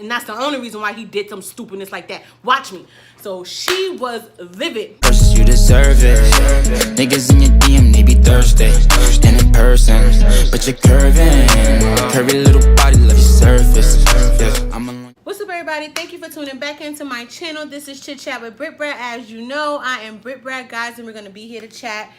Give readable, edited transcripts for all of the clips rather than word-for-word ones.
And that's the only reason why he did some stupidness like that. Watch me. So she was livid. You deserve it. Niggas in your DM, they be thirsty. And in person, but you're curving. Curvy little body, love your surface. What's up, everybody? Thank you for tuning back into my channel. This is Chit Chat with BrittBratt. As you know, I am BrittBratt, guys, and we're going to be here to chat.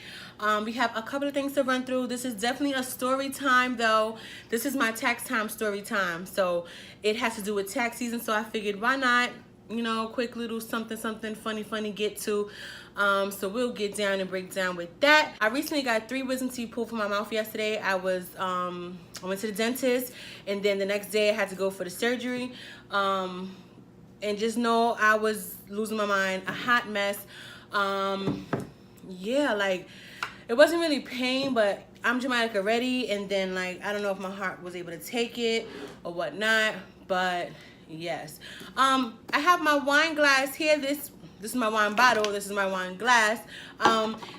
We have a couple of things to run through. This is definitely a story time, though. This is my tax time story time. So it has to do with tax season. So I figured, why not, you know, quick little something funny get to. So we'll get down and break down with that. I recently got 3 wisdom teeth pulled from my mouth yesterday. I went to the dentist, and then the next day I had to go for the surgery. And just know I was losing my mind, a hot mess. Yeah, like, it wasn't really pain, but I'm dramatic already, and then, like, I don't know if my heart was able to take it or whatnot, but yes. I have my wine glass here. This is my wine bottle. This is my wine glass.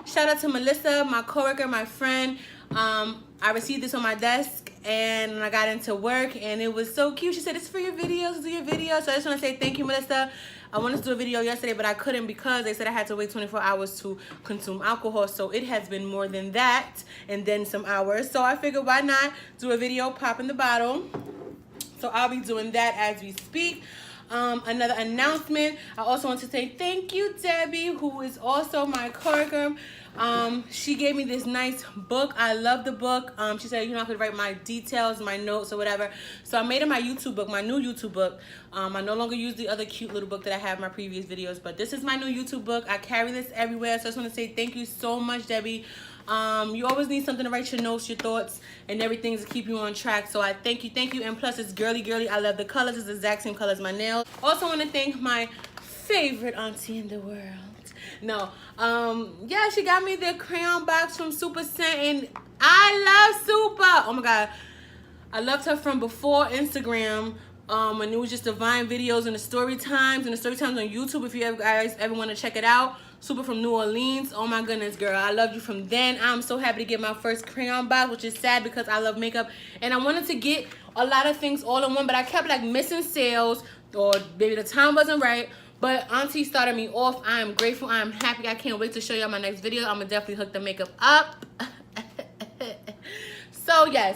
Shout out to Melissa, my coworker, my friend. I received this on my desk, and I got into work, and it was so cute. She said, "It's for your videos, do your videos." So I just want to say thank you, Melissa. I wanted to do a video yesterday, but I couldn't because they said I had to wait 24 hours to consume alcohol. So it has been more than that, and then some hours. So I figured, why not do a video, pop in the bottle. So I'll be doing that as we speak. Another announcement. I also want to say thank you, Debbie, who is also my coworker. She gave me this nice book. I love the book. She said, you know, I could write my details, my notes, or whatever. So I made it my YouTube book, my new YouTube book. I no longer use the other cute little book that I have in my previous videos, but this is my new YouTube book. I carry this everywhere. So I just want to say thank you so much, Debbie. You always need something to write your notes, your thoughts, and everything to keep you on track. So I thank you. And plus, it's girly. I love the colors. It's the exact same color as my nails. Also want to thank my favorite auntie in the world. No, yeah, she got me the crayon box from Super Scent, and I love Super. Oh my God, I loved her from before Instagram. When it was just Divine videos and the story times on YouTube. If you guys ever want to check it out, Super from New Orleans. Oh my goodness, girl, I loved you from then. I'm so happy to get my first crayon box, which is sad because I love makeup, and I wanted to get a lot of things all in one, but I kept like missing sales, or maybe the time wasn't right. But Auntie started me off. I am grateful. I am happy. I can't wait to show y'all my next video. I'm gonna definitely hook the makeup up. So yes,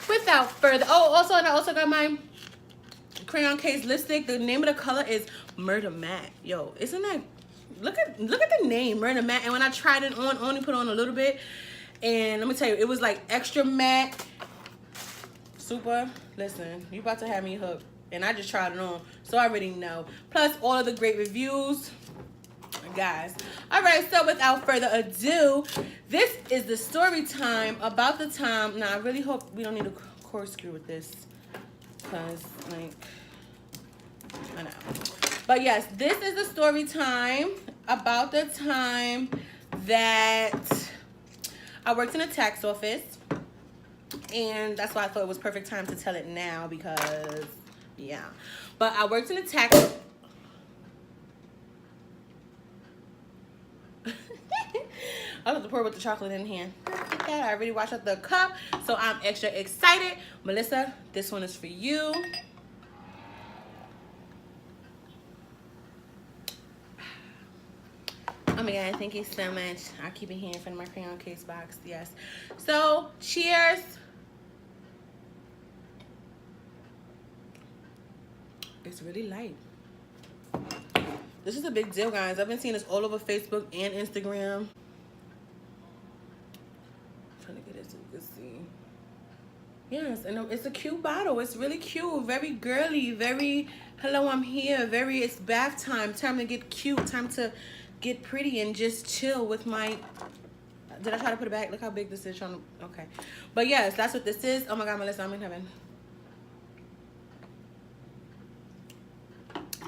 without further, also I also got my crayon case lipstick. The name of the color is Murder Matte. Yo, isn't that, look at the name, Murder Matte. And when I tried it on, only put on a little bit, and let me tell you, it was like extra matte. Super, listen, you about to have me hooked. And I just tried it on, so I already know. Plus all of the great reviews, guys. All right, so without further ado, this is the story time about the time. Now I really hope we don't need a corkscrew with this, because like, I know. But yes, this is the story time about the time that I worked in a tax office, and that's why I thought it was perfect time to tell it now, because yeah. But I worked in a tax. I love to pour with the chocolate in here. Get that. I already washed out the cup, so I'm extra excited. Melissa, this one is for you. Oh my God, thank you so much. I'll keep it here in front of my crayon case box. Yes. So, cheers. It's really light. This is a big deal, guys. I've been seeing this all over Facebook and Instagram. I'm trying to get it so you can see. Yes, and it's a cute bottle. It's really cute. Very girly. Very, hello, I'm here. Very, it's bath time. Time to get cute. Time to get pretty and just chill with my... Did I try to put it back? Look how big this is. Okay. But yes, that's what this is. Oh my God, Melissa, I'm in heaven.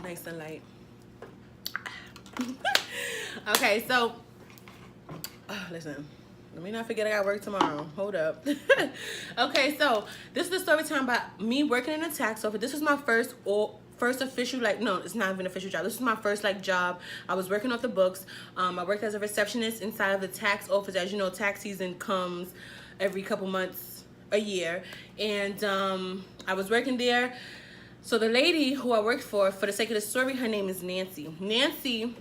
Nice and light. Okay, so listen, let me not forget I got work tomorrow. Hold up. Okay, so this is the story time about me working in a tax office. This was my first official, like, no, it's not even an official job. This is my first like job. I was working off the books. I worked as a receptionist inside of the tax office. As you know, tax season comes every couple months, a year, and I was working there. So the lady who I worked for the sake of the story, her name is Nancy. Nancy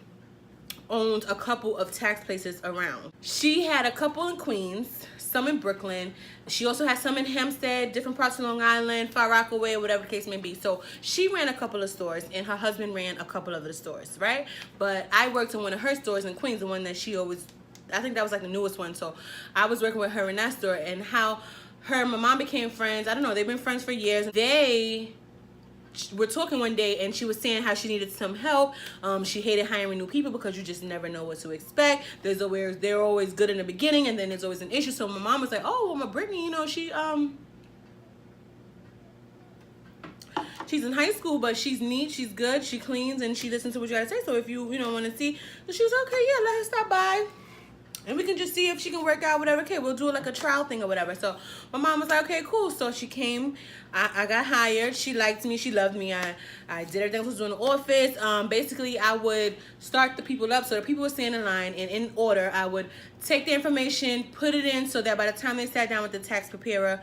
owned a couple of tax places around. She had a couple in Queens, some in Brooklyn. She also had some in Hempstead, different parts of Long Island, Far Rockaway, whatever the case may be. So she ran a couple of stores and her husband ran a couple of the stores, right? But I worked in one of her stores in Queens, the one that she always, I think that was like the newest one. So I was working with her in that store, and how her and my mom became friends. I don't know, they've been friends for years. They were talking one day and she was saying how she needed some help. She hated hiring new people because you just never know what to expect. They're always good in the beginning and then there's always an issue. So my mom was like, oh, well, my Brittany, you know, she's in high school, but she's neat, she's good, she cleans, and she listens to what you gotta say. So if you want to see, so she was okay, yeah, let her stop by and we can just see if she can work out, whatever. Okay, we'll do like a trial thing or whatever. So my mom was like, okay, cool. So she came, I got hired. She liked me, she loved me. I did everything I was doing in the office. Basically, I would start the people up. So the people would stand in line, and in order, I would take the information, put it in, so that by the time they sat down with the tax preparer,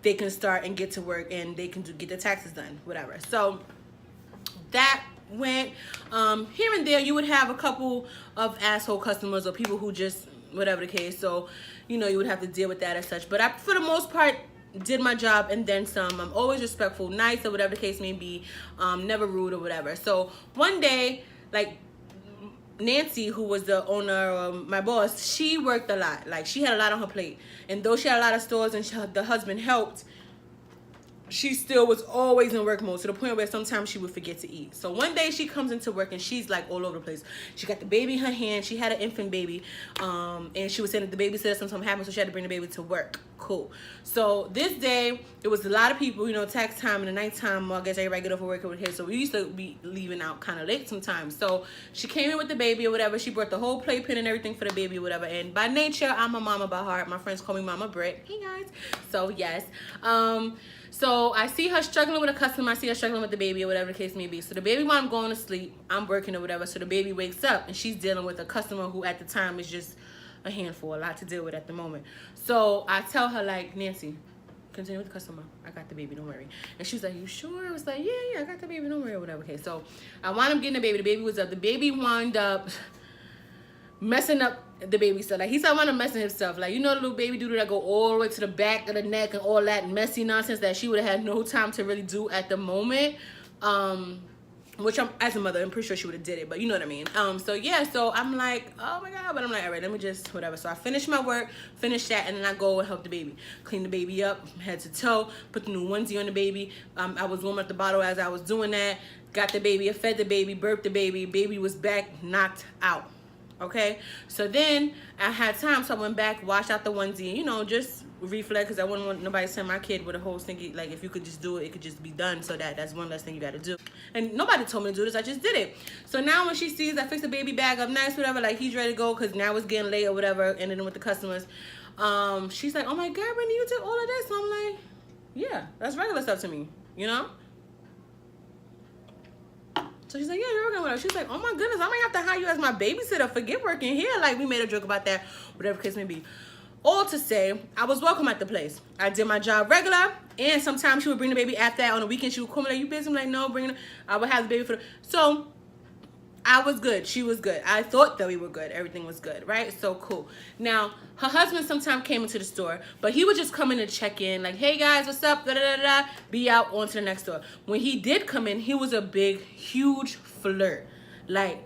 they can start and get to work and they can get the taxes done, whatever. So that went here and there. You would have a couple of asshole customers or people who just whatever the case. So you know, you would have to deal with that as such. But I, for the most part, did my job and then some. I'm always respectful, nice, or whatever the case may be, never rude or whatever. So one day, like, Nancy, who was the owner, my boss, she worked a lot. Like, she had a lot on her plate, and though she had a lot of stores and the husband helped, she still was always in work mode, to the point where sometimes she would forget to eat. So one day she comes into work and she's like all over the place. She got the baby in her hand. She had an infant baby, and she was saying that the babysitter something happened, so she had to bring the baby to work. Cool. So this day, it was a lot of people, you know, tax time and the nighttime. I guess everybody get off of work over here, so we used to be leaving out kind of late sometimes. So she came in with the baby or whatever. She brought the whole playpen and everything for the baby or whatever. And by nature, I'm a mama by heart. My friends call me Mama Britt. Hey guys. So yes. So I see her struggling with a customer. I see her struggling with the baby or whatever the case may be. So the baby, while I'm going to sleep, I'm working or whatever. So the baby wakes up and she's dealing with a customer who at the time is just a handful, a lot to deal with at the moment. So I tell her, like, Nancy, continue with the customer. I got the baby, don't worry. And she was like, you sure? I was like, yeah, I got the baby, don't worry or whatever. Okay, so I wound up getting the baby. The baby was up. The baby wound up messing up the baby stuff. Like, he started wanting to mess with himself. Like, you know the little baby doodle that go all the way to the back of the neck and all that messy nonsense that she would have had no time to really do at the moment. Which I'm, as a mother, I'm pretty sure she would have did it, but you know what I mean. So yeah, so I'm like, oh my God, but I'm like, all right, let me just, whatever. So I finish my work, finish that, and then I go and help the baby. Clean the baby up, head to toe, put the new onesie on the baby. I was warming up the bottle as I was doing that. Got the baby, I fed the baby, burped the baby. Baby was back, knocked out. Okay, so then I had time, so I went back, washed out the onesie, you know, just reflect, because I wouldn't want nobody to send my kid with a whole stinky, like, if you could just do it, it could just be done. So that's one less thing you got to do. And nobody told me to do this, I just did it. So now when she sees I fixed the baby bag up nice, whatever, like, he's ready to go, because now it's getting late or whatever, and then with the customers, she's like, oh my God, Brittany, you did all of this? So I'm like, yeah, that's regular stuff to me, you know? So she's like, yeah, you're working with her. She's like, oh my goodness, I might have to hire you as my babysitter. Forget working here. Like, we made a joke about that, whatever the case may be. All to say, I was welcome at the place. I did my job regular, and sometimes she would bring the baby after that. On the weekend, she would call me like, you busy? I'm like, no, bring it. I would have the baby for the... So I was good. She was good. I thought that we were good. Everything was good, right? So cool. Now, her husband sometimes came into the store, but he would just come in and check in, like, hey guys, what's up? Da, da, da, da. Be out on to the next store. When he did come in, he was a big, huge flirt. Like,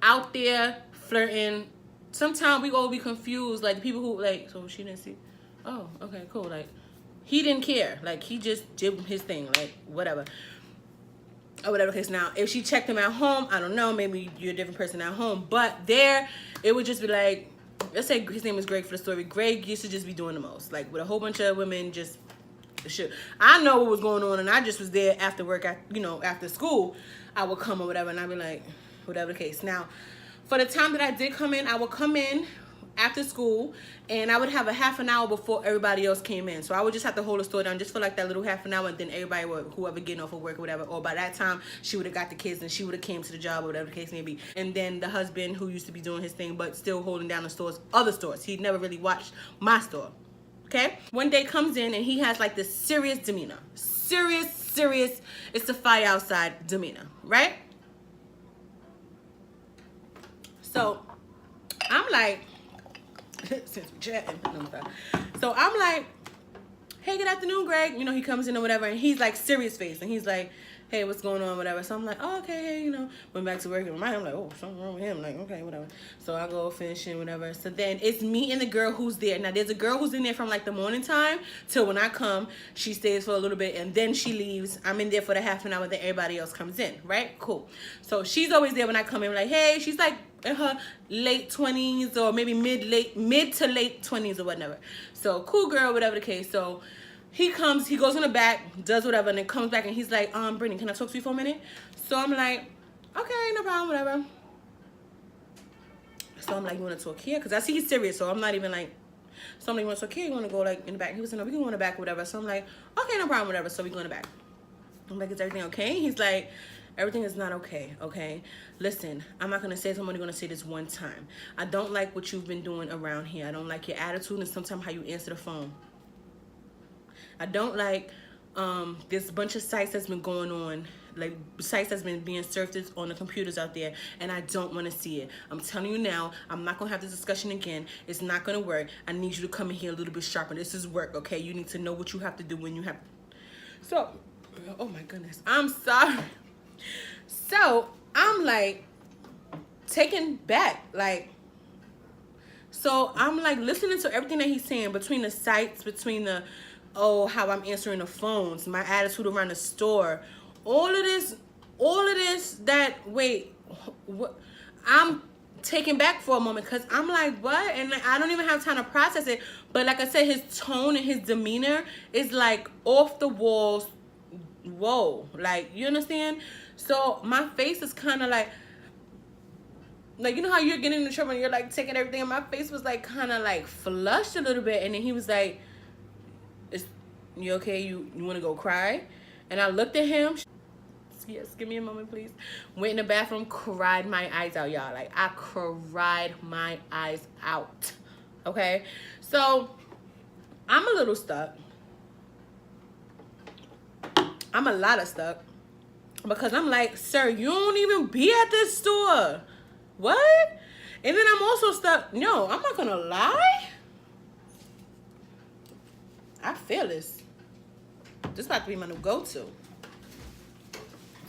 out there flirting. Sometimes we all be confused, like, people who, like, so she didn't see. Oh, okay, cool. Like, he didn't care. Like, he just did his thing, like, whatever. Or whatever case. Now, if she checked him at home, I don't know, maybe you're a different person at home, but there, it would just be like, let's say his name was Greg for the story. Greg used to just be doing the most, like, with a whole bunch of women, just shit. I know what was going on, and I just was there after work, you know, after school. I would come or whatever, and I'd be like, whatever the case. Now, for the time that I did come in, I would come in after school, and I would have a half an hour before everybody else came in. So I would just have to hold the store down just for like that little half an hour, and then everybody would, whoever getting off of work or whatever, or by that time she would have got the kids and she would have came to the job or whatever the case may be. And then the husband, who used to be doing his thing but still holding down the stores, other stores, he'd never really watched my store. Okay, one day comes in and he has like this serious demeanor, serious serious, it's a fire outside demeanor, right? So I'm like, since we're chatting, so I'm like, hey, good afternoon, Greg. You know, he comes in or whatever, and he's like serious face, and he's like, hey, what's going on, whatever. So I'm like, oh, okay, hey, you know, went back to work, and I'm like, oh, something wrong with him. Like, okay, whatever. So I go finishing, whatever. So then it's me and the girl who's there. Now there's a girl who's in there from like the morning time till when I come. She stays for a little bit, and then she leaves. I'm in there for the half an hour that everybody else comes in, right? Cool. So she's always there when I come in, like, hey, she's like in her late 20s or maybe mid to late 20s or whatever. So cool girl, whatever the case. So he comes, he goes in the back, does whatever, and then comes back and he's like, Brittany, can I talk to you for a minute? So I'm like, okay, no problem, whatever. So I'm like, you want to talk here? Because I see he's serious, so I'm not even like, so I'm like, you want to talk here? You want to go like in the back? He was like, no, we can go in the back, whatever. So I'm like, okay, no problem, whatever. So we go in the back. I'm like, is everything okay? He's like, everything is not okay, okay? Listen, I'm not going to say this. I'm only going to say this one time. I don't like what you've been doing around here. I don't like your attitude and sometimes how you answer the phone. I don't like this bunch of sites that's been going on, like sites that's been being surfaced on the computers out there, and I don't want to see it. I'm telling you now, I'm not going to have this discussion again. It's not going to work. I need you to come in here a little bit sharper. This is work, okay? You need to know what you have to do when you have. So, oh my goodness. I'm sorry. So, I'm like taken back, like, so I'm like listening to everything that he's saying between the sites, between the, oh, how I'm answering the phones, my attitude around the store, all of this that, wait, what? I'm taken back for a moment because I'm like, what? And I don't even have time to process it. But like I said, his tone and his demeanor is like off the walls. Whoa, like, you understand? So my face is kind of like, you know how you're getting in trouble and you're like taking everything, and my face was like kind of like flushed a little bit. And then he was like, you okay? You want to go cry? And I looked at him. Yes, give me a moment, please. Went in the bathroom, cried my eyes out, y'all. Like, I cried my eyes out. Okay? So, I'm a little stuck. I'm a lot of stuck. Because I'm like, sir, you don't even be at this store. What? And then I'm also stuck. No, I'm not going to lie. I feel this. This is about to be my new go-to.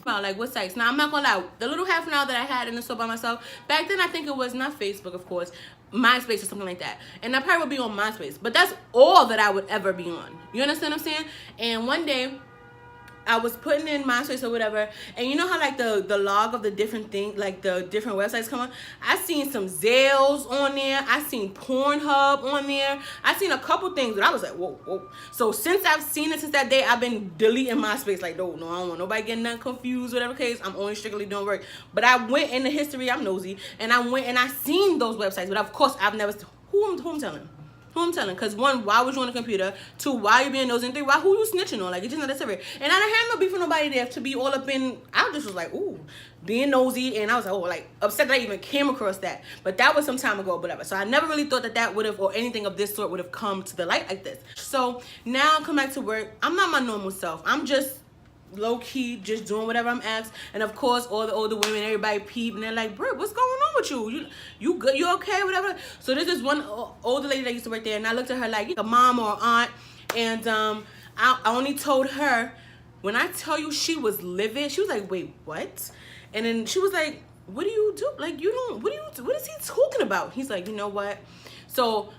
About like what sites? Now I'm not gonna lie, the little half an hour that I had in the store by myself, back then I think it was not Facebook, of course, MySpace or something like that. And I probably would be on MySpace. But that's all that I would ever be on. You understand what I'm saying? And one day I was putting in MySpace or whatever, and you know how like the log of the different things, like the different websites come on? I seen some Zales on there. I seen Pornhub on there. I seen a couple things, but I was like, whoa, whoa. So since I've seen it since that day, I've been deleting MySpace. Like, no, I don't want nobody getting nothing confused, whatever case. I'm only strictly doing work. But I went in the history. I'm nosy, and I went and I seen those websites. But of course, I've never. Who I'm telling? Who I'm telling? Because one, why was you on the computer? Two, why you being nosy? And three, why who you snitching on? Like, it's just not that serious. And I didn't have no beef with nobody there to be all up in. I just was like, ooh, being nosy, and I was like, oh, like upset that I even came across that. But that was some time ago, whatever. So I never really thought that would have, or anything of this sort would have come to the light like this. So now I come back to work. I'm not my normal self. I'm just low-key just doing whatever I'm asked. And of course all the older women, everybody peep, and they're like, Britt, what's going on with you? You good? You okay? Whatever. So there's this one older lady that used to work there, and I looked at her like a mom or aunt, and I only told her, when I tell you she was livid, she was like, wait, what? And then she was like, what do you do? Like, you don't, what is he talking about? He's like, you know what? So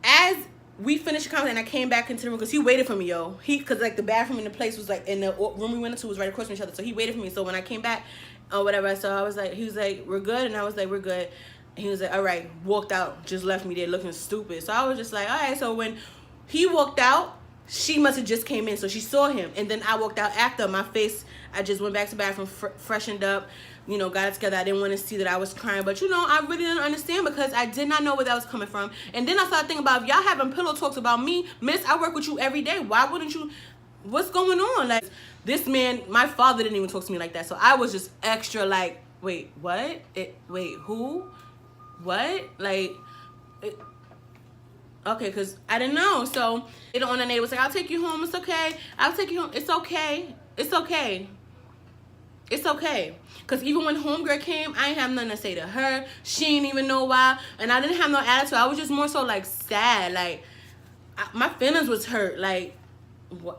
as we finished the conversation, and I came back into the room because he waited for me, yo. Because like the bathroom in the place was like in the room we went into was right across from each other, so he waited for me. So when I came back or whatever, so I was like, he was like, we're good, and I was like, we're good. And he was like, all right, walked out, just left me there looking stupid. So I was just like, all right. So when he walked out, she must have just came in, so she saw him, and then I walked out after. My face, I just went back to the bathroom, freshened up, you know, got it together. I didn't want to see that I was crying, but you know, I really didn't understand because I did not know where that was coming from. And then I started thinking about, if y'all having pillow talks about me, miss, I work with you every day. Why wouldn't you? What's going on? Like, this man, my father didn't even talk to me like that, so I was just extra like, wait, what? Wait, who? What? Like, okay, because I didn't know. So it on the neighbor was like, I'll take you home. It's okay. I'll take you home. It's okay. It's okay. It's okay. Because even when homegirl came, I ain't have nothing to say to her. She ain't even know why. And I didn't have no attitude. I was just more so like sad. Like, my feelings was hurt. Like,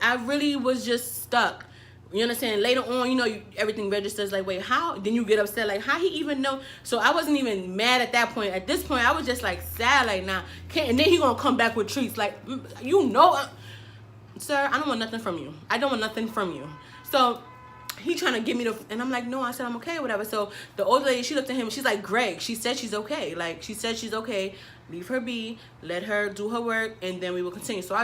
I really was just stuck. You understand? Later on, you know, everything registers like, wait, how? Then you get upset, like, how he even know? So I wasn't even mad at that point. At this point, I was just like sad, like, nah, can't. And then he gonna come back with treats, like, you know, sir, I don't want nothing from you. I don't want nothing from you. So he trying to give me the, and I'm like, no, I said I'm okay, whatever. So the old lady, she looked at him, she's like, Greg, she said she's okay. Like, she said she's okay. Leave her be, let her do her work, and then we will continue. So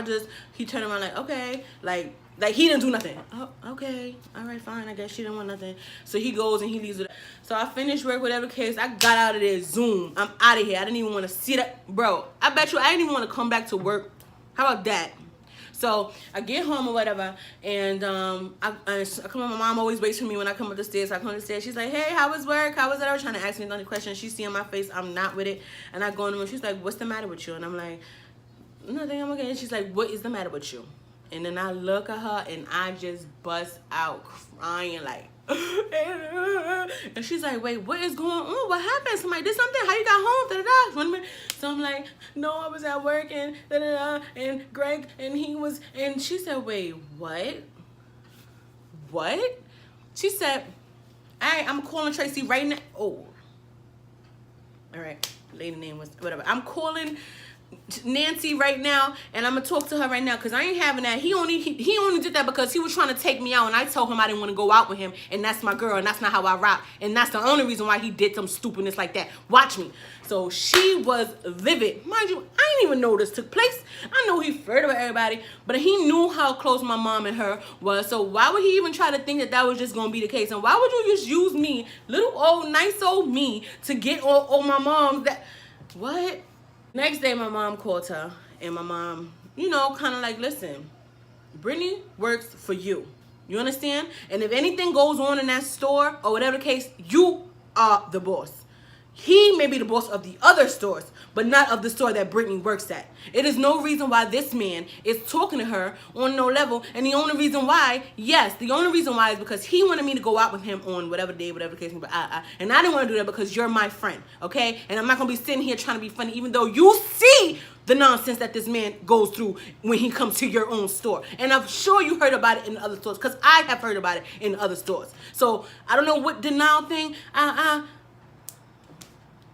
he turned around like, okay, like he didn't do nothing. Oh, okay, all right, fine, I guess she didn't want nothing. So he goes and he leaves it. So I finished work, whatever case, I got out of there, zoom, I'm out of here. I didn't even want to see that, bro. I bet you I didn't even want to come back to work. How about that? So I get home or whatever, and I come on. My mom always waits for me when I come up the stairs. I come up the stairs. She's like, hey, how was work? How was it? I was trying to ask me another question. She see on my face I'm not with it, and I go in the room. She's like, what's the matter with you? And I'm like, nothing, I'm okay. And she's like, what is the matter with you? And then I look at her, and I just bust out crying like, and she's like, wait, what is going on? What happened? Somebody did something? How you got home? Da-da-da. So I'm like, no, I was at work, and da-da-da, and Greg, and he was, and she said, wait, what? What? She said, all right, I'm calling Tracy right now. Oh, all right, lady name was whatever. I'm calling Nancy right now, and I'm gonna talk to her right now, because I ain't having that. He only did that because he was trying to take me out, and I told him I didn't want to go out with him, and that's my girl, and that's not how I rock, and that's the only reason why he did some stupidness like that. Watch me. So she was livid. Mind you, I didn't even know this took place. I know he flirted with everybody, but he knew how close my mom and her was, so why would he even try to think that was just gonna be the case? And why would you just use me, little old nice old me, to get all my moms that, what? Next day, my mom called her, and my mom, you know, kind of like, listen, Brittany works for you. You understand? And if anything goes on in that store or whatever the case, you are the boss. He may be the boss of the other stores, but not of the store that Brittany works at. It is no reason why this man is talking to her on no level. And the only reason why, yes, the only reason why is because he wanted me to go out with him on whatever day, whatever the case. But and I didn't want to do that because you're my friend, okay? And I'm not going to be sitting here trying to be funny, even though you see the nonsense that this man goes through when he comes to your own store. And I'm sure you heard about it in other stores, because I have heard about it in other stores. So I don't know what denial thing.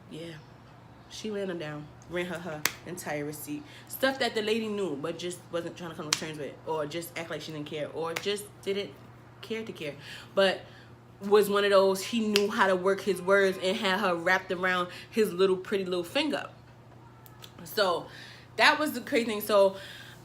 Yeah, she ran her down, ran her entire receipt. Stuff that the lady knew, but just wasn't trying to come to terms with, or just act like she didn't care, or just didn't care to care. But was one of those, he knew how to work his words and had her wrapped around his little pretty little finger. So that was the crazy thing. So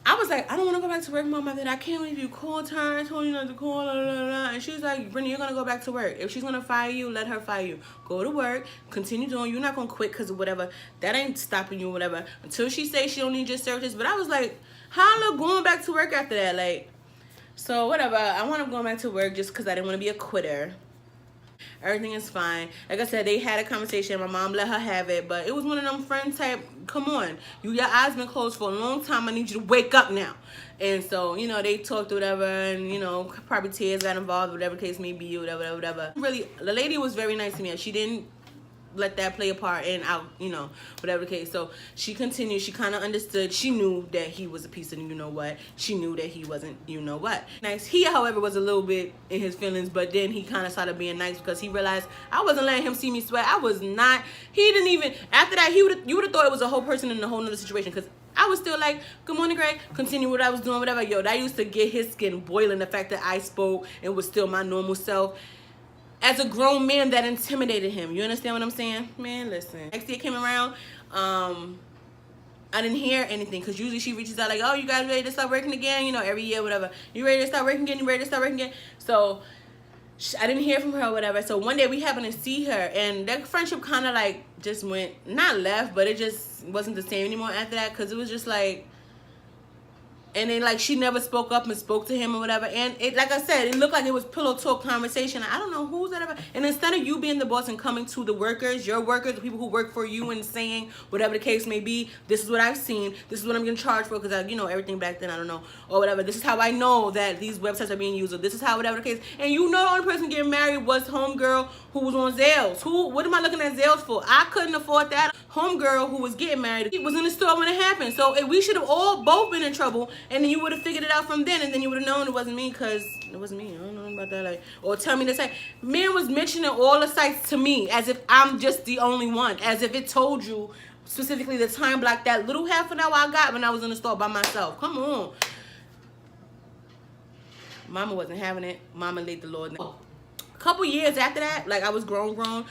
I was like, I don't want to go back to work, Mom. I can't believe you called her. I told you not to call her. Blah, blah, blah. And she was like, Brittany, you're going to go back to work. If she's going to fire you, let her fire you. Go to work. Continue doing. You're not going to quit because of whatever. That ain't stopping you, whatever. Until she says she don't need your services. But I was like, how am I going back to work after that? Like, so whatever. I want to go back to work just because I didn't want to be a quitter. Everything is fine. Like I said, they had a conversation. My mom let her have it, but it was one of them friend type, come on, your eyes been closed for a long time. I need you to wake up now. And so, you know, they talked or whatever, and, you know, probably tears got involved, whatever case may be, whatever. Really, the lady was very nice to me. She didn't let that play a part in out, you know, whatever the case. So she continued. She kind of understood. She knew that he was a piece of you know what. She knew that he wasn't you know what. Nice. He, however, was a little bit in his feelings, but then he kind of started being nice because he realized I wasn't letting him see me sweat. I was not. He didn't even, after that, you would have thought it was a whole person in a whole nother situation, because I was still like, good morning, Greg. Continue what I was doing, whatever. Yo, that used to get his skin boiling, the fact that I spoke and was still my normal self. As a grown man, that intimidated him. You understand what I'm saying? Man, listen. Next year came around, I didn't hear anything, because usually she reaches out like, oh, you guys ready to start working again? You know, every year, whatever. You ready to start working again? You ready to start working again? So I didn't hear from her or whatever. So one day we happened to see her, and that friendship kind of like just went, not left, but it just wasn't the same anymore after that, because it was just like, And then, like, she never spoke up and spoke to him or whatever. And it, like I said, it looked like it was pillow talk conversation. I don't know who's that ever. And instead of you being the boss and coming to the workers, your workers, the people who work for you, and saying whatever the case may be, this is what I've seen, this is what I'm getting charged for, because you know, everything back then, I don't know, or whatever. This is how I know that these websites are being used, or this is how whatever the case. And you know, the only person getting married was homegirl who was on Zales. What am I looking at Zales for? I couldn't afford that. Homegirl who was getting married, he was in the store when it happened. So we should have all both been in trouble, and then you would have figured it out from then, and then you would have known it wasn't me, because it wasn't me. I don't know about that. Like, or tell me the site. Man was mentioning all the sites to me as if I'm just the only one, as if it told you specifically the time block, that little half an hour I got when I was in the store by myself. Come on. Mama wasn't having it. Mama laid the Lord down. A couple years after that, like, I was grown.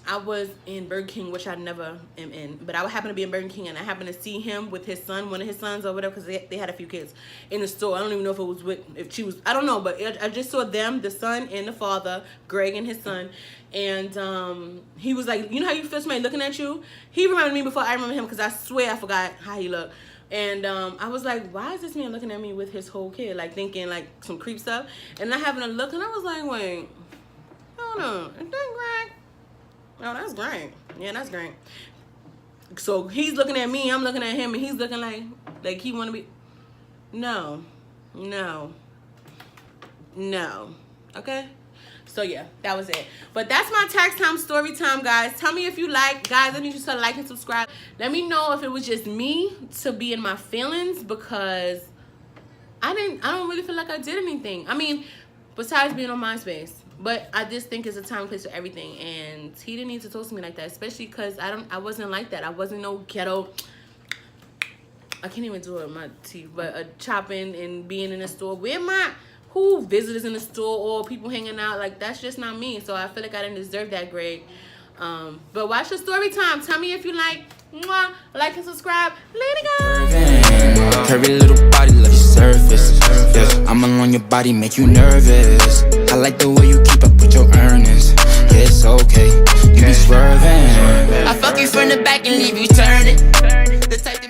I was in Burger King, which I never am in, but I would happen to be in Burger King, and I happened to see him with his son, one of his sons or whatever, because they had a few kids in the store. I don't even know if it was if she was, I don't know, but I just saw them, the son and the father, Greg and his son, and he was like, you know how you feel somebody looking at you? He remembered me before I remember him, because I swear I forgot how he looked. And I was like, why is this man looking at me with his whole kid, like thinking like some creep stuff? And I having a look, and I was like, wait, hold on, is that Greg? Oh, that's great. Yeah, that's great. So he's looking at me, I'm looking at him, and he's looking like he want to be. No. Okay? So yeah, that was it. But that's my tax time story time, guys. Tell me if you like, guys. I need you to like and subscribe. Let me know if it was just me to be in my feelings, because I don't really feel like I did anything. I mean, besides being on MySpace. But I just think it's a time and place for everything, and he didn't need to talk to me like that, especially because I wasn't like that. I wasn't no ghetto. I can't even do it with my teeth, but chopping and being in the store. Who visitors in the store or people hanging out, like, that's just not me. So I feel like I didn't deserve that, Greg. But watch your story time. Tell me if you like. Mwah, like and subscribe. Later, guys. Curvy little body, love your surface. Yeah, I'm along your body, make you nervous. I like the way you keep up with your earnings. Yeah, it's okay, you be swerving. I fuck you from the back and leave you turning. The type